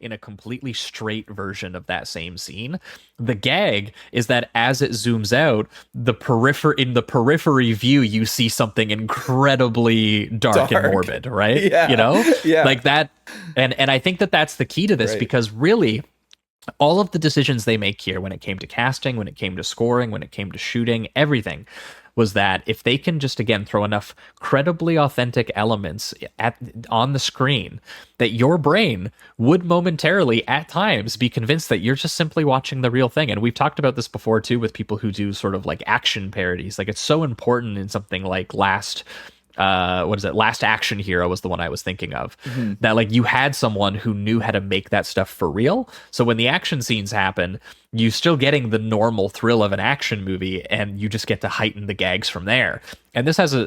in a completely straight version of that same scene. The gag is that as it zooms out, in the periphery view, you see something incredibly dark and Dark. morbid, right? You Yeah. know, Yeah. like that. And I think that that's the key to this, Great. because really all of the decisions they make here, when it came to casting, when it came to scoring, when it came to shooting, everything was that if they can just again throw enough credibly authentic elements on the screen, that your brain would momentarily at times be convinced that you're just simply watching the real thing. And we've talked about this before too with people who do sort of like action parodies. Like, it's so important in something like Last Action Hero was the one I was thinking of, Hmm. that like you had someone who knew how to make that stuff for real. So when the action scenes happen, you still getting the normal thrill of an action movie, and you just get to heighten the gags from there. And this has a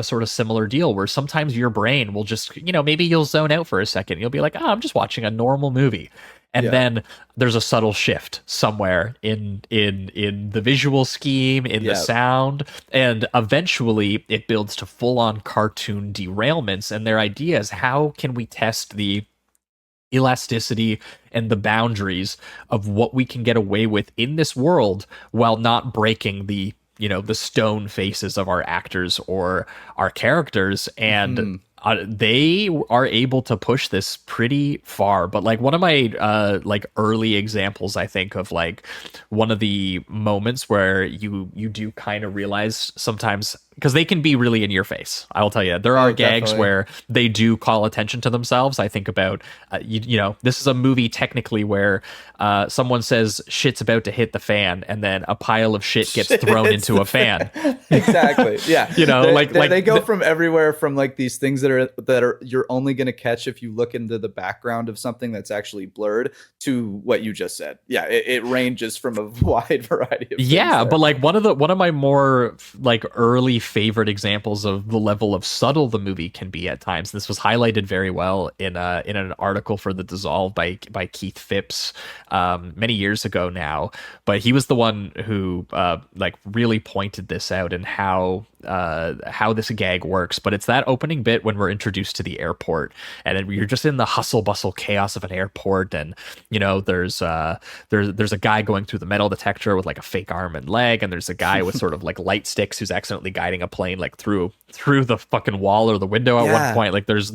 sort of similar deal, where sometimes your brain will just, maybe you'll zone out for a second. You'll be like, oh, I'm just watching a normal movie. And Yeah. then there's a subtle shift somewhere in the visual scheme, in the Yeah. sound, and eventually it builds to full-on cartoon derailments. And their idea is, how can we test the elasticity and the boundaries of what we can get away with in this world while not breaking the stone faces of our actors or our characters. And Hmm. they are able to push this pretty far. But like, one of my like early examples, I think, of like one of the moments where you do kind of realize sometimes, because they can be really in your face. I'll tell you, there are Oh, gags definitely. where they do call attention to themselves. I think about this is a movie technically where someone says shit's about to hit the fan, and then a pile of shit gets thrown It's into the a fan. exactly. Yeah. They go Like from everywhere, from like these things that are you're only going to catch if you look into the background of something that's actually blurred, to what you just said. Yeah, it ranges from a wide variety of things yeah, there. but like one of my more like early favorite examples of the level of subtle the movie can be at times. This was highlighted very well in an article for The Dissolve by Keith Phipps many years ago now. But he was the one who like really pointed this out, and how this gag works. But it's that opening bit when we're introduced to the airport, and then you're just in the hustle bustle chaos of an airport, and there's a guy going through the metal detector with like a fake arm and leg, and there's a guy with sort of like light sticks who's accidentally guiding a plane like through the fucking wall or the window at one Yeah. point. Like, there's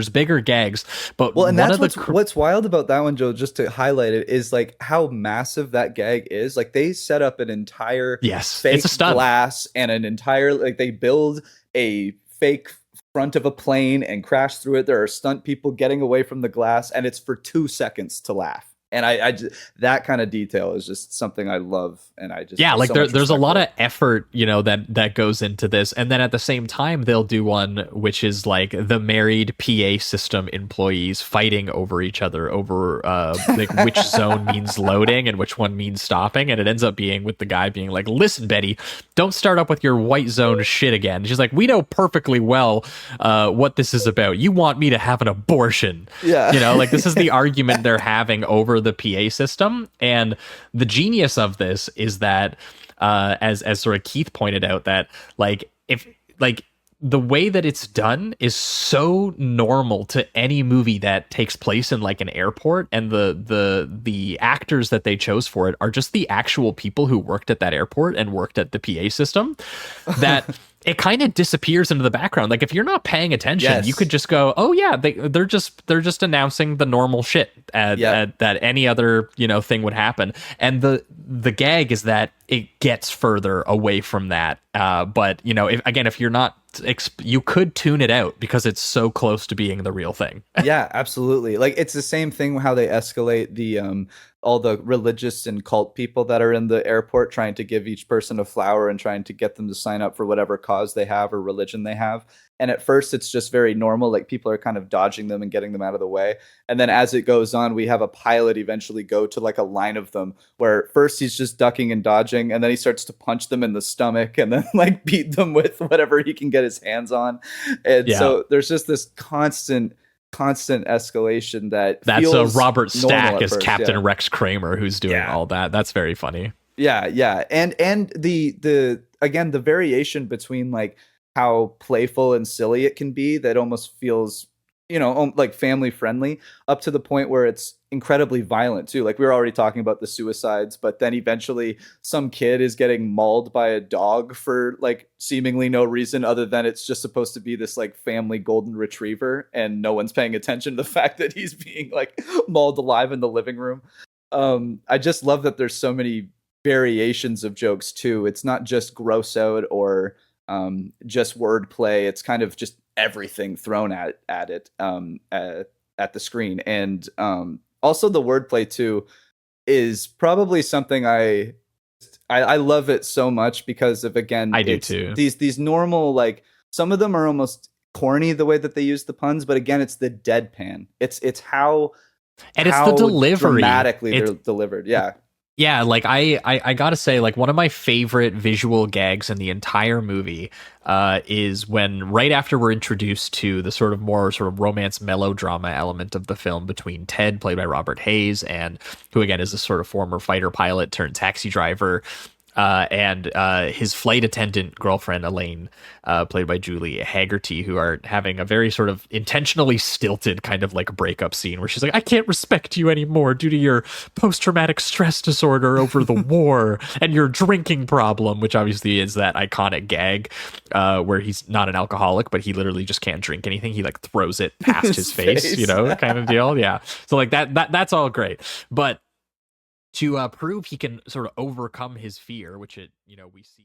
bigger gags. But Well, and one that's of what's wild about that one, Joe, just to highlight it, is like how massive that gag is. Like, they set up an entire yes, fake it's a stunt. glass and an entire, like, they build a fake front of a plane and crash through it. There are stunt people getting away from the glass, and it's for 2 seconds to laugh. And I just, that kind of detail is just something I love, and I just Yeah, have like so much there's a respect lot for of effort, that goes into this. And then at the same time, they'll do one which is like the married PA system employees fighting over each other over like which zone means loading and which one means stopping. And it ends up being with the guy being like, listen, Betty, don't start up with your white zone shit again. She's like, we know perfectly well what this is about. You want me to have an abortion. Yeah. Like, this is the argument they're having over the PA system. And the genius of this is that as sort of Keith pointed out, that like, if like the way that it's done is so normal to any movie that takes place in like an airport, and the actors that they chose for it are just the actual people who worked at that airport and worked at the PA system, that it kind of disappears into the background. Like, if you're not paying attention, Yes. you could just go, oh yeah, they're just announcing the normal shit that any other thing would happen. And the gag is that it gets further away from that. But if you're not, you could tune it out because it's so close to being the real thing. Yeah, absolutely. Like, it's the same thing how they escalate the all the religious and cult people that are in the airport, trying to give each person a flower and trying to get them to sign up for whatever cause they have or religion they have. And at first it's just very normal, like people are kind of dodging them and getting them out of the way. And then as it goes on, we have a pilot eventually go to like a line of them where first he's just ducking and dodging, and then he starts to punch them in the stomach and then like beat them with whatever he can get his hands on. And Yeah. so there's just this constant escalation that That's feels Robert normal Stack at as first, Captain yeah. Rex Kramer who's doing Yeah. all that. That's very funny. Yeah, and the again, the variation between like how playful and silly it can be, that almost feels like family friendly, up to the point where it's incredibly violent too. Like we were already talking about the suicides, but then eventually some kid is getting mauled by a dog for like seemingly no reason other than it's just supposed to be this like family golden retriever, and no one's paying attention to the fact that he's being like mauled alive in the living room. I just love that there's so many variations of jokes too. It's not just gross out or just wordplay. It's kind of just everything thrown at it at the screen, and also the wordplay too is probably something I love it so much because of, again, I do it's too. these normal, like some of them are almost corny the way that they use the puns, but again, it's the deadpan. It's how And it's the delivery. Dramatically they're delivered. Yeah. Yeah, like I gotta say, like one of my favorite visual gags in the entire movie is when right after we're introduced to the sort of romance melodrama element of the film between Ted, played by Robert Hayes, and who again is a sort of former fighter pilot turned taxi driver, and his flight attendant girlfriend Elaine, played by Julie Haggerty, who are having a very sort of intentionally stilted kind of like breakup scene where she's like, I can't respect you anymore due to your post-traumatic stress disorder over the war and your drinking problem, which obviously is that iconic gag where he's not an alcoholic, but he literally just can't drink anything. He like throws it past his face, you know, kind of deal. Yeah. So like that's all great. But to prove he can sort of overcome his fear, which we see